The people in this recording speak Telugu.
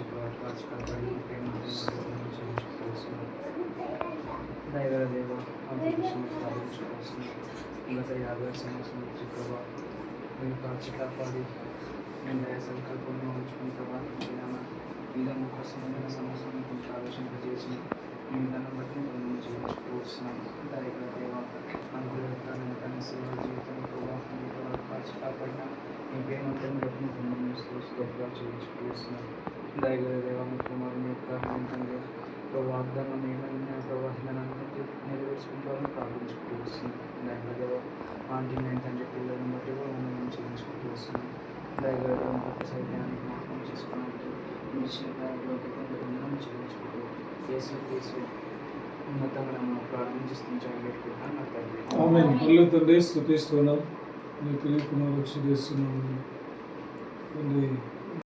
నుంచి కాచి కాపాడి ప్రేమ చేయించుకోవాల్సిన దయగల దేవ అభిషేకం సాధించుకోవాల్సిన గత 50 సంవత్సరం నుంచి ప్రభావ మీరు కాచి కాపాడి నేను దయ సంకల్పంలో ఉంచుకుని ప్రభావ విధంగా కోసమైన సమస్యలను కొంచెం ఆలోచింపజేసి మీ దాన్ని బట్టి మేము చేయించుకోవస్తున్నాం దయగల దేవ అనుకూలతను తన సేవ జీవితం ప్రభావం కాచి కాపాడిన మీ ప్రేమంతని బట్టి మేము స్తోత్రాలు చేయించుకోవస్తున్నాం దయగల దేవ మీ కుమారుని యొక్క ఏంటంటే వాగ్దానం ఏమైనా ప్రవాహనాన్ని నెరవేర్చుకుంటామని ప్రార్థించుకుంటూ వస్తున్నాం దయగల దేవ ఆంటీ ఏంటంటే పిల్లలను బట్టి కూడా మనం చేయించుకుంటూ వస్తున్నాం దయగల దేవ గొప్ప సైన్యాన్ని జ్ఞాపకం చేసుకోవడానికి లోకి చేయించుకుంటూ కేసు ఉన్నతంగా మనం ప్రార్థించుకుంటాం పెట్టుకుంటాం నా తండ్రి ఆమేన్. పరలోక తండ్రి స్తుతిస్తున్నాం, నీ ప్రియ కుమారుడు యేసు చేస్తున్నాము తండ్రి.